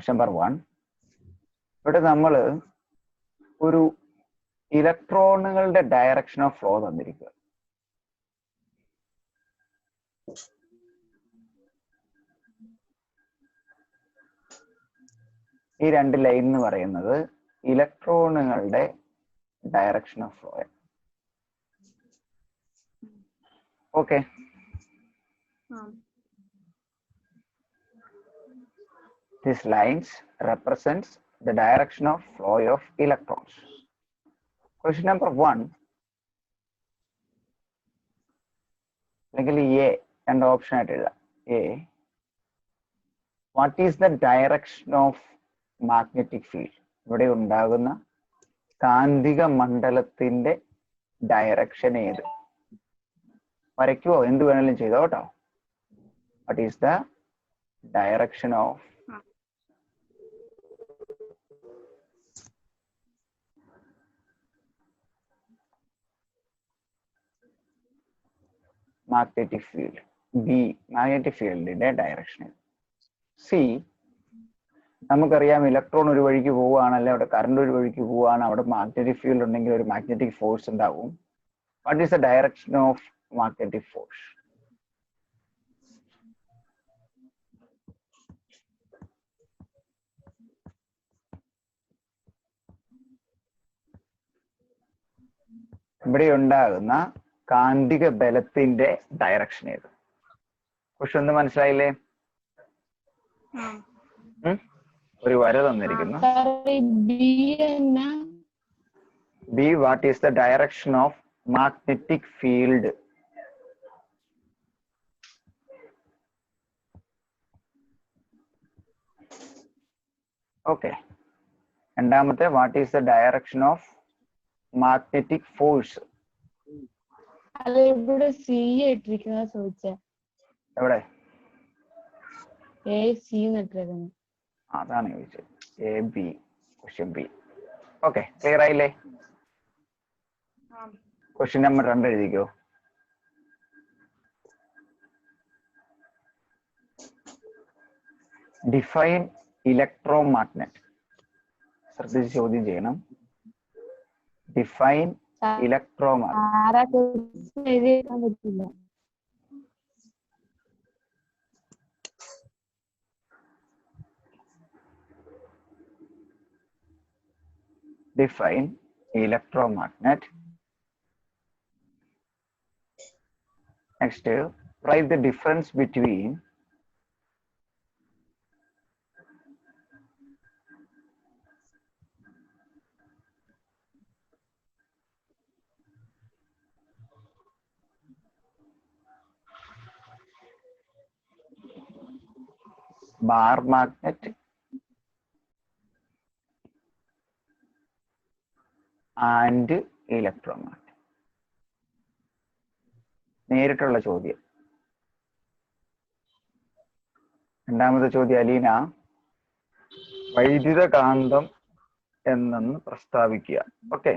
Question number 1. ഇവിടെ നമ്മൾ ഒരു ഇലക്ട്രോണുകളുടെ ഡയറക്ഷൻ ഓഫ് ഫ്ലോ തന്നിരിക്കുക. ഈ രണ്ട് ലൈൻ എന്ന് പറയുന്നത് ഇലക്ട്രോണുകളുടെ direction of flow. Okay, these lines represents the direction of flow of electrons. Question number 1. അല്ലെങ്കിൽ A രണ്ട് ഓപ്ഷൻ ആയിട്ട് എഴുതാം. A, what is the direction of magnetic field? ഇവിടെ ഉണ്ടാകുന്ന കാന്തിക മണ്ഡലത്തിന്റെ ഡയറക്ഷൻ ഏത്? വരയ്ക്കുവോ? എന്ത് വേണമെങ്കിലും ചെയ്തോ കേട്ടോ. What is the direction of magnetic field? B, magnetic fieldന്റെ ഡയറക്ഷൻ. സി, നമുക്കറിയാം ഇലക്ട്രോൺ ഒരു വഴിക്ക് പോവുകയാണല്ലേ, അവിടെ കറണ്ട് ഒരു വഴിക്ക് പോവുകയാണ്, അവിടെ മാഗ്നറ്റിക് ഫീൽഡ് ഉണ്ടെങ്കിൽ ഒരു മാഗ്നറ്റിക് ഫോഴ്സ് ഉണ്ടാവും. What is the direction of magnetic force? ഇവിടെ ഉണ്ടാകുന്ന കാന്തിക ബലത്തിന്റെ ഡയറക്ഷൻ ഏത്? ക്വസ്റ്റ്യൻ ഒന്ന് മനസ്സിലായില്ലേ? ഒരു വര തന്നിരിക്കുന്നു. B, what is the direction of magnetic field? Okay. രണ്ടാമത്തെ, what is the direction of magnetic force? ഇവിടെ സി ഇട്ടിരിക്കുന്ന ചോദിച്ചേ. എവിടെ? എ സി ഇട്ടിരിക്കുന്നു. അതാണ് ചോദിച്ചത്. A B, question B. Okay, clear ആയില്ലേ? ക്വസ്റ്റ്യൻ നമ്പർ 2 എഴുതിക്കോ. Define electromagnet. ശ്രദ്ധിച്ച് ചോദ്യം ചെയ്യണം. Define electromagnet. Define electromagnet. Next, write the difference between bar magnet and electromagnet. നേരിട്ടുള്ള ചോദ്യം. രണ്ടാമത്തെ ചോദ്യം, അലീന വൈദ്യുത കാന്തം എന്നു പ്രസ്താവിക്കുക. ഓക്കെ,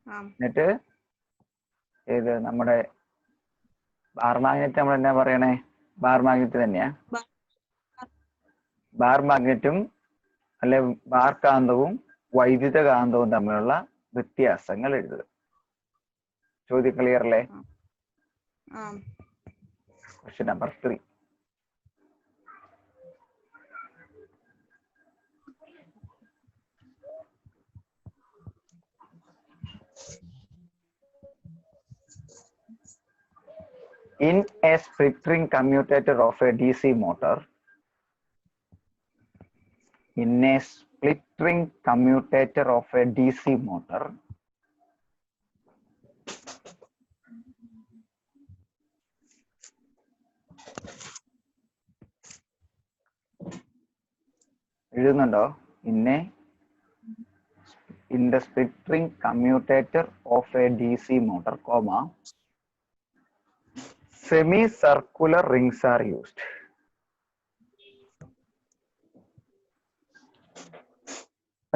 എന്നിട്ട് ഏത് നമ്മുടെ ബാർ മാഗ്നറ്റ് നമ്മൾ എന്നാ പറയണേ? ബാർ മാഗ്നറ്റ് തന്നെയാ. ബാർ മാഗ്നറ്റും അല്ലെ ബാർ കാന്തവും വൈദ്യുത കാന്തവും തമ്മിലുള്ള വ്യത്യാസങ്ങൾ എഴുതുക. ചോദ്യം ക്ലിയർ അല്ലേ? Question number 3. In a split ring commutator of a DC motor, in a split ring commutator of a DC motor, എഴുതുന്നുണ്ടോ? in the split ring commutator of a DC motor, comma, semicircular rings are used.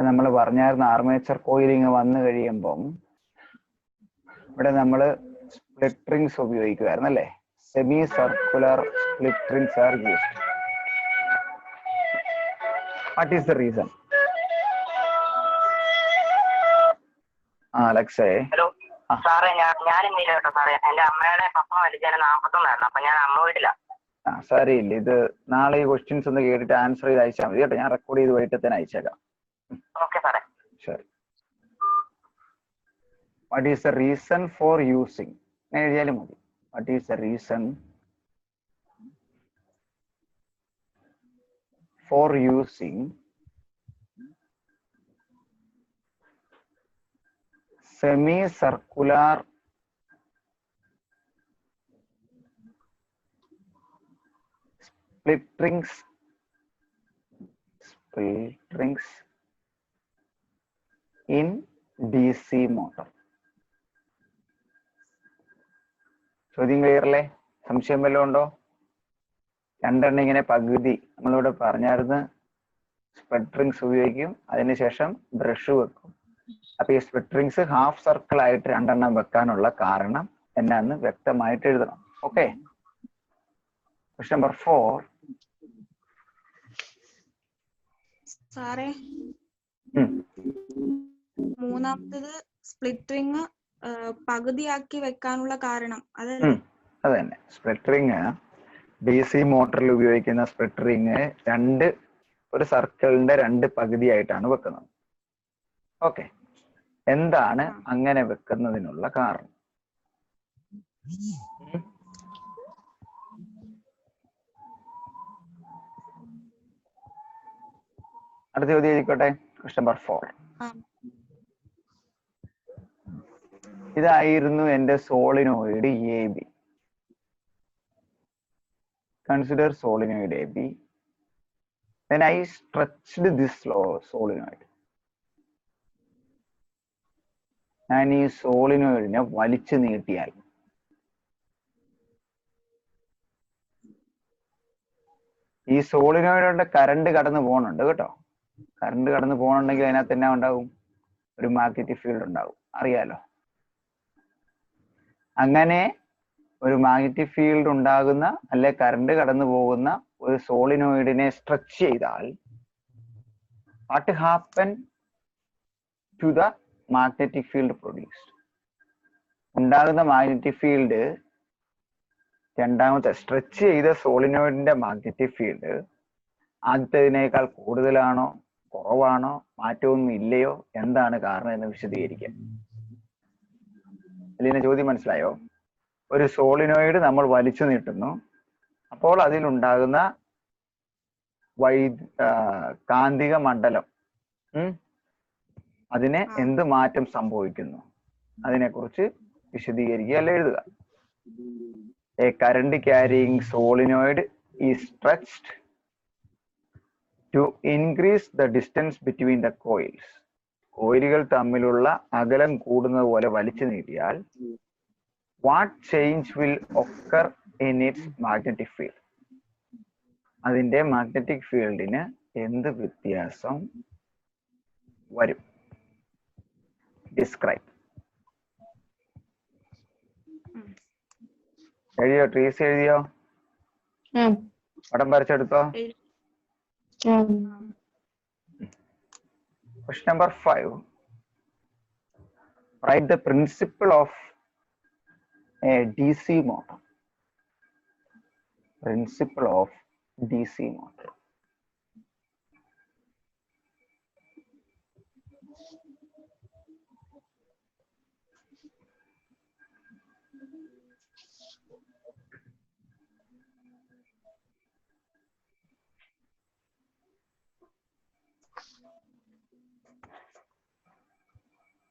നമ്മൾ പറഞ്ഞായിരുന്ന armature coiling വന്നു കഴിയുമ്പം ഇവിടെ നമ്മൾ split rings ഉപയോഗിക്കുമായിരുന്നു അല്ലേ? Semi circular split rings are used. What is the reason? Alexei. Hello സാറേ, ഞാനിന്നില്ല കേട്ടോ സാറേ. എന്റെ അമ്മയുടെ പപ്പ മരിച്ചതിന് 41 അപ്പൊ ഞാൻ അമ്മ വീട്ടില. സാരിയില്ല, ഇത് നാളെ ഈ ക്വസ്റ്റ്യൻസ് ഒന്ന് കേട്ടിട്ട് ആൻസർ ചെയ്ത് അയച്ചാൽ മതി കേട്ടോ. ഞാൻ റെക്കോർഡ് ചെയ്ത് വൈകിട്ട് തന്നെ അയച്ചേക്കാം. ഓക്കെ സാറേ. ശരി. What is the reason for using? എഴുതിയാലും മതി. What is the reason for using semicircular split rings in DC motor? ചോദ്യം ക്ലിയർ അല്ലേ? സംശയം വല്ലതും ഉണ്ടോ? രണ്ടെണ്ണം ഇങ്ങനെ പകുതി നമ്മളിവിടെ പറഞ്ഞായിരുന്നു. സ്പ്ലിറ്റ് റിങ്സ് ഉപയോഗിക്കും, അതിനുശേഷം ബ്രഷ് വെക്കും. അപ്പൊ ഈ സ്പ്ലിറ്റ് റിങ്സ് ഹാഫ് സർക്കിൾ ആയിട്ട് രണ്ടെണ്ണം വെക്കാനുള്ള കാരണം എന്നാന്ന് വ്യക്തമായിട്ട് എഴുതണം. ഓക്കെ. Question number 4. സാറേ, മൂന്നാമത്തത് സ്പ്ലിറ്റ് റിങ് പകുതിയാക്കി വെക്കാനുള്ള കാരണം അത് തന്നെ. സ്പ്ലിറ്റ് റിങ് DC മോട്ടറിൽ ഉപയോഗിക്കുന്ന സ്പ്ലിറ്റ് റിങ് ഒരു സർക്കിളിന്റെ 2 പകുതിയായിട്ടാണ് വെക്കുന്നത്. ഓക്കെ. എന്താണ് അങ്ങനെ വെക്കുന്നതിനുള്ള കാരണം? അടുത്ത ചോദ്യം എഴുതിക്കോട്ടെ. Question number 4. ഇതായിരുന്നു എന്റെ solenoid AB. Consider solenoid AB. Then I stretched this solenoid. ഞാൻ ഈ സോളിനോയിഡിനെ വലിച്ചു നീട്ടിയാൽ ഈ സോളിനോയിഡിന്റെ കറണ്ട് കടന്നു പോകുന്നുണ്ട് കേട്ടോ. കറണ്ട് കടന്നു പോകുന്നുണ്ടെങ്കിൽ അതിനകത്ത് എന്നാ ഉണ്ടാവും? ഒരു മാഗ്നറ്റിക് ഫീൽഡ് ഉണ്ടാവും, അറിയാലോ. അങ്ങനെ ഒരു മാഗ്നറ്റിക് ഫീൽഡ് ഉണ്ടാകുന്ന അല്ലെ കറണ്ട് കടന്നു പോകുന്ന ഒരു സോളിനോയിഡിനെ സ്ട്രെച്ച് ചെയ്താൽ what happen to the magnetic field produced? ഉണ്ടാകുന്ന മാഗ്നറ്റിക് ഫീൽഡ്, രണ്ടാമത്തെ സ്ട്രെച്ച് ചെയ്ത സോളിനോയിഡിന്റെ മാഗ്നറ്റിക് ഫീൽഡ് ആദ്യത്തേതിനേക്കാൾ കൂടുതലാണോ കുറവാണോ മാറ്റമൊന്നും ഇല്ലയോ? എന്താണ് കാരണം എന്ന് വിശദീകരിക്കാം. അല്ലെ ചോദ്യം മനസ്സിലായോ? ഒരു സോളിനോയിഡ് നമ്മൾ വലിച്ചു നീട്ടുന്നു, അപ്പോൾ അതിലുണ്ടാകുന്ന കാന്തിക മണ്ഡലം അതിന് എന്ത് മാറ്റം സംഭവിക്കുന്നു അതിനെക്കുറിച്ച് വിശദീകരിക്കുക അല്ലെ എഴുതുക. A current carrying solenoid is stretched to increase the distance between the coils. കോയിലുകൾ തമ്മിലുള്ള അകലം കൂടുന്നത് പോലെ വലിച്ചു നീട്ടിയാൽ what change will occur in its magnetic field? അതിന്റെ മാഗ്നറ്റിക് ഫീൽഡിന് എന്ത് വ്യത്യാസം വരും? ഡിസ്ക്രൈബ്. എഴുതിയോ? ട്രീസ് എഴുതിയോ? പടം വരച്ചെടുത്തോ? Question number 5. Write the principle of a DC motor. Principle of DC motor.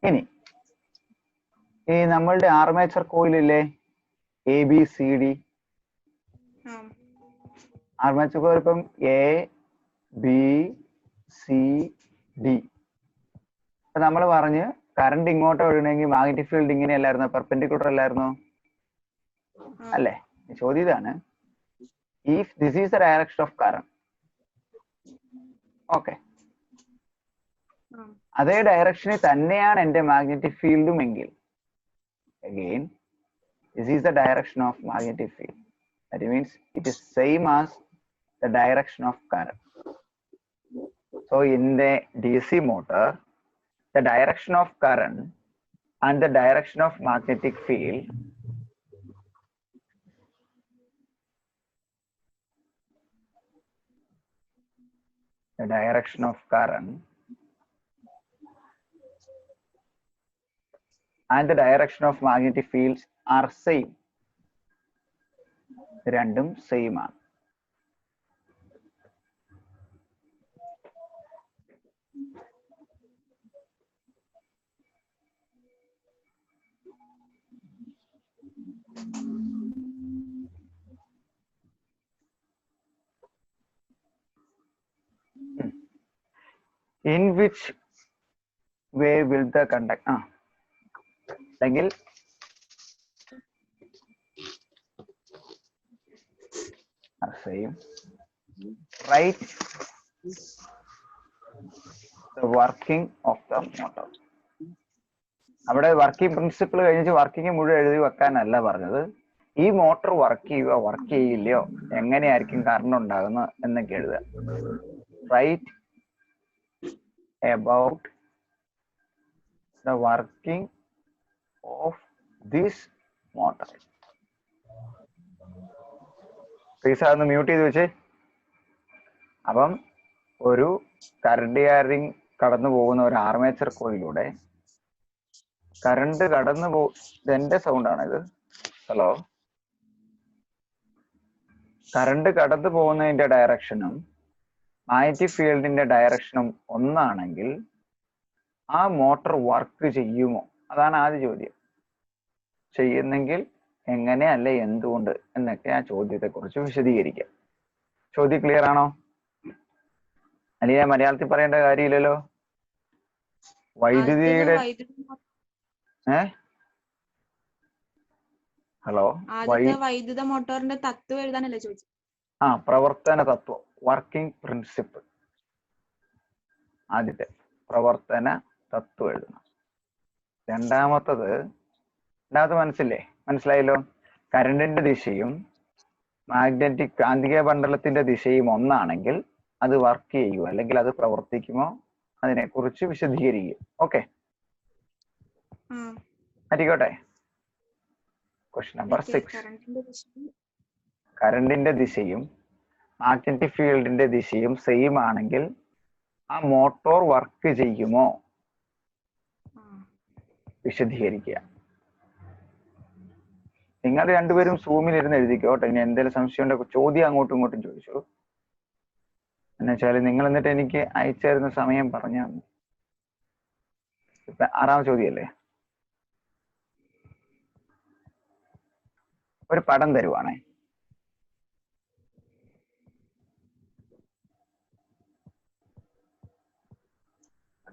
ഇനി ഈ നമ്മളുടെ ആർമേച്ചർ കോയിലില്ലേ ABCD, ആർമേച്ചർ കോയിൽ ഇപ്പം ABCD. നമ്മൾ പറഞ്ഞ് കറണ്ട് ഇങ്ങോട്ട് ഒഴുകണമെങ്കിൽ മാഗ്നറ്റിക് ഫീൽഡ് ഇങ്ങനെയല്ലായിരുന്നോ? പെർപെൻഡിക്കുലർ അല്ലായിരുന്നോ? അല്ലേ? ചോദ്യം ഇതാണ്. If this is the direction of current, okay, അതേ ഡയറക്ഷനിൽ തന്നെയാണ് എന്റെ മാഗ്നറ്റിക് ഫീൽഡും എങ്കിൽ again this is the direction of magnetic field. That means it is same as the direction of current. So in the DC motor, the direction of current and the direction of magnetic field the direction of current and the direction of magnetic fields are same. രണ്ടും same ആണ്. In which way will the conduct അല്ലെങ്കിൽ same right the working of the motor. അവിടെ working principle കഴിഞ്ഞിട്ട് working മുഴുവൻ എഴുതി വെക്കാനല്ല പറഞ്ഞത്. ഈ മോട്ടോർ വർക്ക് ചെയ്യുകയോ വർക്ക് ചെയ്യില്ലയോ, എങ്ങനെയായിരിക്കും കറണ്ട് ഉണ്ടാകുന്നത് എന്നൊക്കെ എഴുതുക. Write about the working of this motor. Please അതൊന്ന് മ്യൂട്ട് ചെയ്ത് വെച്ചേ. അപ്പം ഒരു കറണ്ട് ക്യാരിങ് കടന്നു പോകുന്ന ഒരു ആർമേച്ചർ കോയിലൂടെ കറണ്ട് കടന്നു ഇതെന്റെ സൗണ്ട് ആണ് ഇത്. ഹലോ. കറണ്ട് കടന്നു പോകുന്നതിന്റെ ഡയറക്ഷനും മാഗ്നറ്റിക് ഫീൽഡിന്റെ ഡയറക്ഷനും ഒന്നാണെങ്കിൽ ആ മോട്ടോർ വർക്ക് ചെയ്യുമോ? അതാണ് ആദ്യ ചോദ്യം. ചെയ്യുന്നെങ്കിൽ എങ്ങനെ, അല്ലെ എന്തുകൊണ്ട് എന്നൊക്കെ ആ ചോദ്യത്തെ കുറിച്ച് വിശദീകരിക്കാം. ചോദ്യം ക്ലിയർ ആണോ? അല്ലെങ്കിൽ മലയാളത്തിൽ പറയേണ്ട കാര്യമില്ലല്ലോ. വൈദ്യുതിയുടെ ഹലോ വൈദ്യുത മോട്ടോറിന്റെ തത്വം എഴുതാനല്ലേ ചോദിച്ചത്? പ്രവർത്തന തത്വം, വർക്കിംഗ് പ്രിൻസിപ്പിൾ. ആദ്യത്തെ പ്രവർത്തന തത്വം എഴുതണം. രണ്ടാമത്തത് മനസ്സിലായല്ലോ. കറണ്ടിന്റെ ദിശയും മാഗ്നറ്റിക് കാന്തിക മണ്ഡലത്തിന്റെ ദിശയും ഒന്നാണെങ്കിൽ അത് വർക്ക് ചെയ്യുമോ അല്ലെങ്കിൽ അത് പ്രവർത്തിക്കുമോ അതിനെ കുറിച്ച് വിശദീകരിക്കും. ഓക്കെ, ആയിക്കോട്ടെ. Question number 6. കറണ്ടിന്റെ ദിശയും മാഗ്നറ്റിക് ഫീൽഡിന്റെ ദിശയും സെയിം ആണെങ്കിൽ ആ മോട്ടോർ വർക്ക് ചെയ്യുമോ? വിശദീകരിക്കുക. നിങ്ങൾ രണ്ടുപേരും സൂമിൽ ഇരുന്ന് എഴുതിക്കോട്ടെ. ഇനി എന്തെങ്കിലും സംശയം ഉണ്ടോ ചോദ്യം അങ്ങോട്ടും ഇങ്ങോട്ടും ചോദിച്ചു. എന്നുവെച്ചാൽ നിങ്ങൾ എന്നിട്ട് എനിക്ക് അയച്ചു തരുന്ന സമയം പറഞ്ഞാൽ മതി. ഇപ്പൊ 6ാമത്തെ ചോദ്യമല്ലേ? ഒരു പടം തരുവാണേ.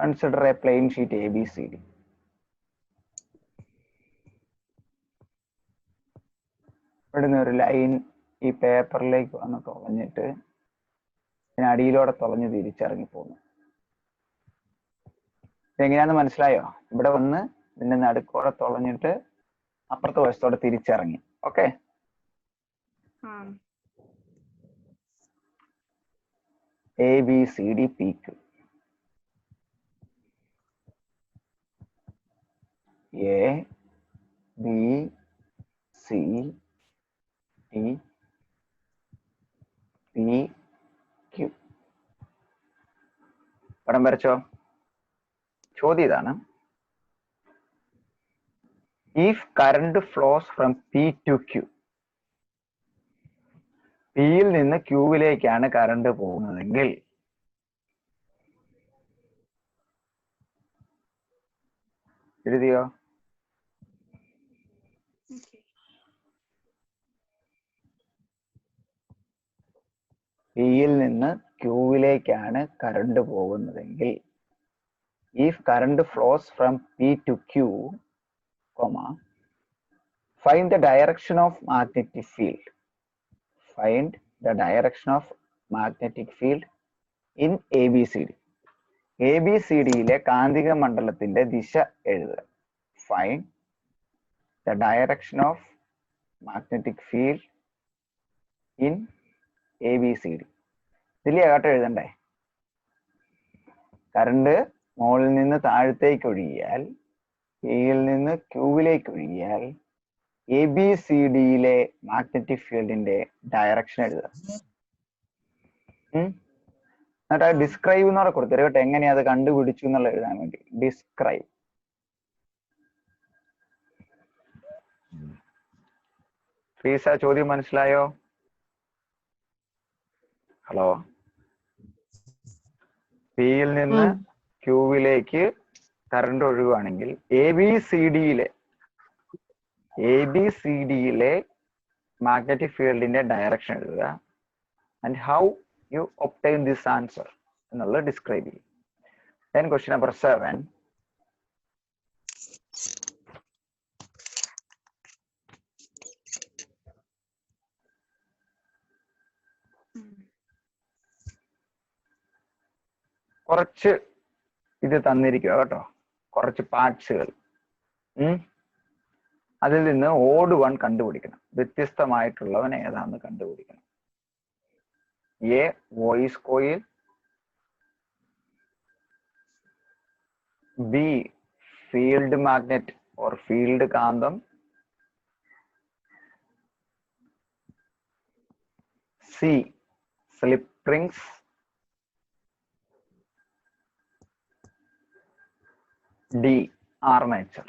Consider a plain sheet ABCD. ഇവിടുന്ന് ഒരു ലൈൻ ഈ പേപ്പറിലേക്ക് വന്ന് തുളഞ്ഞിട്ട് അടിയിലൂടെ തുളഞ്ഞ് തിരിച്ചിറങ്ങി പോകുന്നു. ഇതെങ്ങനെയാന്ന് മനസ്സിലായോ? ഇവിടെ വന്ന് ഇതിന്റെ നടുക്കോടെ തുളഞ്ഞിട്ട് അപ്പുറത്തെ വശത്തോടെ തിരിച്ചിറങ്ങി. Okay, ABCD PQ. A B C D P Q. പടം വരച്ചോ? ചോദ്യം ഇതാണ്. If current flows from P to Q, പിയിൽ നിന്ന് ക്യൂവിലേക്കാണ് കറണ്ട് പോകുന്നതെങ്കിൽ എഴുതിയോ? പിയിൽ നിന്ന് ക്യൂവിലേക്കാണ് കറണ്ട് പോകുന്നതെങ്കിൽ if current flows from P to Q, find the direction of magnetic field. Find the direction of magnetic field in ABCD. ABCDയിലെ കാന്തിക മണ്ഡലത്തിന്റെ ദിശ എഴുതുക. Find the direction of magnetic field in ABCD. ഇതിലെ ആകട്ടെ എഴുതണ്ടേ? കറണ്ട് മുകളിൽ നിന്ന് താഴത്തേക്ക് ഒഴുകിയാൽ എയിൽ നിന്ന് ക്യൂവിലേക്ക് ഒഴുകിയാൽ ABCDയിലെ മാഗ്നറ്റിക് ഫീൽഡിന്റെ ഡയറക്ഷൻ എഴുതുക. എന്നിട്ട് അത് ഡിസ്ക്രൈബ് എന്നൂടെ കൊടുത്തരും കേട്ടോ, എങ്ങനെയാ അത് കണ്ടുപിടിച്ചു എന്നുള്ള എഴുതാൻ വേണ്ടി. ഡിസ്ക്രൈബ്. പ്ലീസ്, ആ ചോദ്യം മനസ്സിലായോ? ഹലോ. പിയിൽ നിന്ന് ക്യൂവിലേക്ക് കറണ്ട് ഒഴുകുകയാണെങ്കിൽ ABCDയിലെ മാഗ്നറ്റിക് ഫീൽഡിന്റെ ഡയറക്ഷൻ എഴുതുക. And how you obtain this answer എന്നുള്ളത് ഡിസ്ക്രൈബ് ചെയ്യും. Then question number 7. കുറച്ച് ഇത് തന്നിരിക്കുക കേട്ടോ, കുറച്ച് പാർട്സുകൾ. അതിൽ നിന്ന് ഓഡ് വൺ കണ്ടുപിടിക്കണം. വ്യത്യസ്തമായിട്ടുള്ളവൻ ഏതാണെന്ന് കണ്ടുപിടിക്കണം. A voice coil, B field magnet or field കാന്തം, C slip rings, D armature.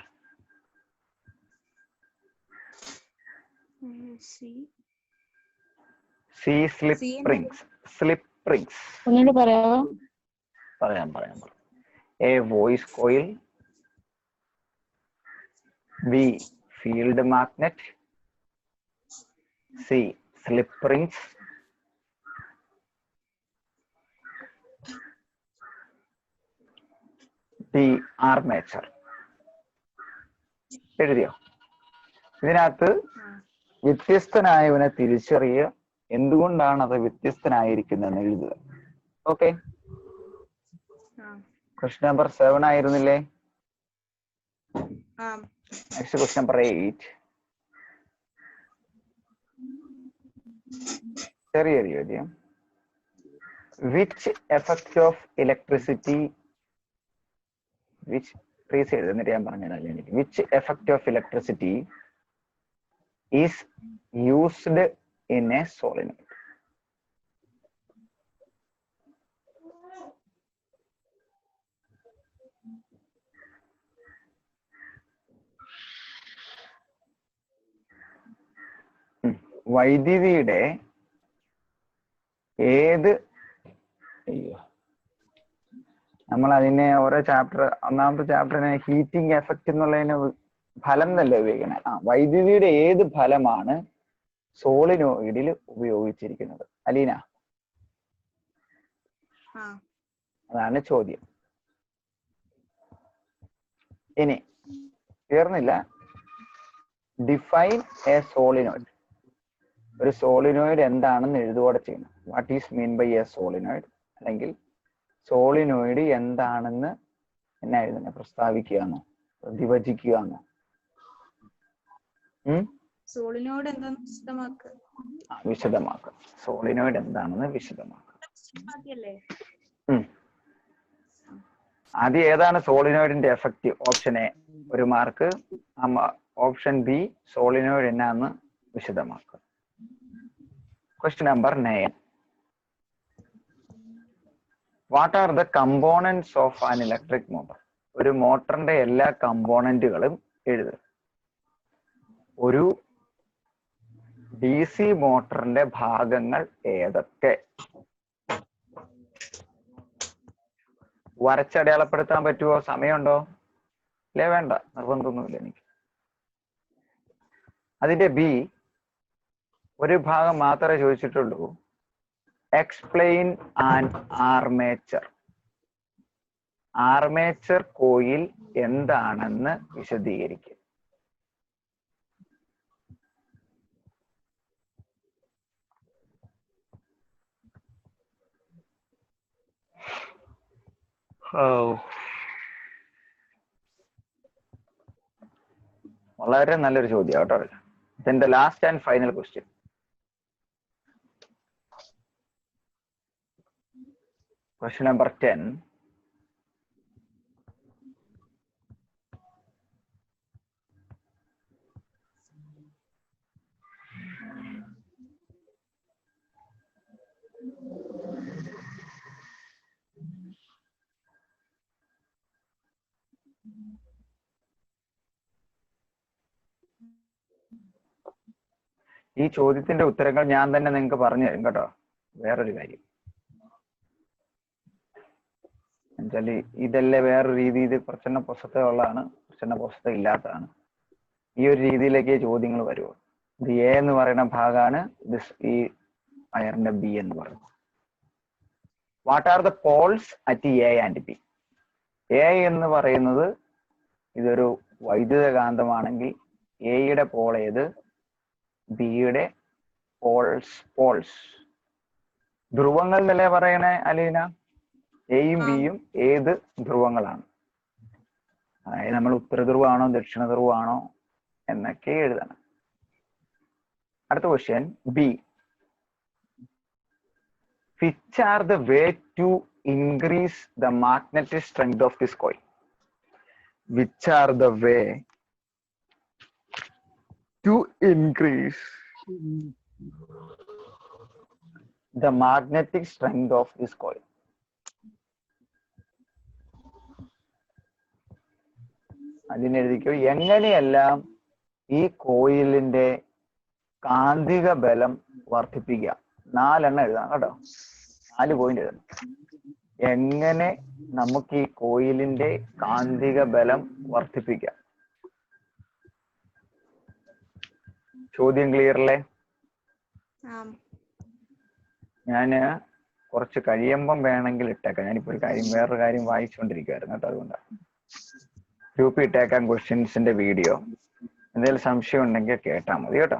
C slip rings. Slip rings ഒന്നുകൂടി പറയാമോ? പറയാം. A voice coil, B field magnet, C slip rings, D armature. എഴുതിയോ? ഇതിനകത്ത് വ്യത്യസ്തനായവനെ തിരിച്ചറിയുക, എന്തുകൊണ്ടാണ് അത് വ്യത്യസ്തനായിരിക്കുന്നതെന്ന് എഴുതുക. ഓക്കെ. ക്വസ്റ്റ്യൻ നമ്പർ 7 ആയിരുന്നില്ലേ? Next question number 8. ചെറിയ ചോദ്യം. Which effect of electricity, which please എഴുതുന്നിട്ട് ഞാൻ പറഞ്ഞാൽ എനിക്ക്. Which effect of electricity is used in a solenoid? വൈദ്യുതിയുടെ ഏത്, നമ്മൾ അതിനെ ഓരോ ചാപ്റ്റർ, ഒന്നാമത്തെ ചാപ്റ്ററിനെ ഹീറ്റിംഗ് എഫക്റ്റ് എന്നുള്ളതിന് ഫലം എന്നല്ലേ ഉപയോഗിക്കണേ. വൈദ്യുതിയുടെ ഏത് ഫലമാണ് സോളിനോയിഡിൽ ഉപയോഗിച്ചിരിക്കുന്നത്? അലീന, അതാണ് ചോദ്യം. ഇനി തീർന്നില്ല. Define a solenoid. ഒരു സോളിനോയിഡ് എന്താണെന്ന് എഴുതുകയോടെ ചെയ്യണം. What is mean by a solenoid, അല്ലെങ്കിൽ സോളിനോയിഡ് എന്താണെന്ന് എന്നാ എഴുതുന്നത്? പ്രസ്താവിക്കുകയാണോ, പ്രതിവചിക്കുകയാണോ? സോളിനോയിഡ് എന്താണെന്ന് വിശദമാക്കുക. വിശദമാക്കുക. സോളിനോയിഡ് എന്താണെന്ന് വിശദമാക്കുക. ആദ്യം ഏതാണ് സോളിനോയിഡിന്റെ എഫക്റ്റ്? ഓപ്ഷൻ എ ഒരു മാർക്ക്, ഓപ്ഷൻ ബി സോളിനോയിഡ് എന്നാന്ന് വിശദമാക്കുക. Question number 9. What are the components of an electric motor? ഒരു മോട്ടറിന്റെ എല്ലാ കമ്പോണന്റുകളും എഴുതുക. ഒരു DC മോട്ടറിന്റെ ഭാഗങ്ങൾ ഏതൊക്കെ? വരച്ചടയാളപ്പെടുത്താൻ പറ്റുമോ? സമയമുണ്ടോ? ഇല്ലേ, വേണ്ട, നിർബന്ധമൊന്നുമില്ല എനിക്ക്. അതിന്റെ ബി ഒരു ഭാഗം മാത്രമേ ചോദിച്ചിട്ടുള്ളൂ. Explain an armature. Armature coil എന്താണെന്ന് വിശദീകരിക്കുക. വളരെ നല്ലൊരു ചോദ്യം കേട്ടോ. ഇതിന്റെ last and final question. Question number 10. ഈ ചോദ്യത്തിന്റെ ഉത്തരങ്ങൾ ഞാൻ തന്നെ നിങ്ങൾക്ക് പറഞ്ഞു തരും കേട്ടോ. വേറൊരു കാര്യം എന്നുവെച്ചാല് ഇതല്ലേ വേറൊരു രീതിയിൽ പ്രശ്ന പുസ്തകമുള്ളതാണ്, പ്രശ്ന പുസ്തകം ഇല്ലാത്തതാണ്. ഈ ഒരു രീതിയിലേക്ക് ചോദ്യങ്ങൾ വരുമോ. ഇത് എ എന്ന് പറയുന്ന ഭാഗമാണ്, ഈ അയറിന്റെ ബി എന്ന് പറയുന്നത്. What are the Paul's at A and B? A എന്ന് പറയുന്നത് ഇതൊരു വൈദ്യുത കാന്തമാണെങ്കിൽ എയുടെ പോൾ ഏത്, ബിയുടെ പോൾസ് ധ്രുവങ്ങൾ എന്നല്ലേ പറയണേ അലീന? എയും ബിയും ഏത് ധ്രുവങ്ങളാണ്? അതായത് നമ്മൾ ഉത്തരധ്രുവാണോ ദക്ഷിണ ധ്രുവാണോ എന്നൊക്കെ എഴുതണം. അടുത്ത question B. Which are the way to increase the magnetic strength of this coil? Which are the way to increase the magnetic strength of this coil? അതിനെഴുതിക്കോ. എങ്ങനെയെല്ലാം ഈ കോയിലിന്റെ കാന്തിക ബലം വർദ്ധിപ്പിക്കുക? 4 എണ്ണം എഴുതാം കേട്ടോ. 4 പോയിന്റ് എഴുതണം. എങ്ങനെ നമുക്ക് ഈ കോയിലിന്റെ കാന്തിക ബലം വർദ്ധിപ്പിക്കാം? ചോദ്യം ക്ലിയർ അല്ലേ? ഞാന് കുറച്ച് കഴിയുമ്പം വേണമെങ്കിൽ ഇട്ടേക്കാം. ഞാനിപ്പോ വേറൊരു കാര്യം വായിച്ചുകൊണ്ടിരിക്കുവായിരുന്നു കേട്ടോ. അതുകൊണ്ടാണ് ഗ്രൂപ്പിൽ ഇട്ടേക്കാം ക്വസ്റ്റ്യൻസിന്റെ വീഡിയോ. എന്തെങ്കിലും സംശയം ഉണ്ടെങ്കിൽ കേട്ടാൽ മതി കേട്ടോ.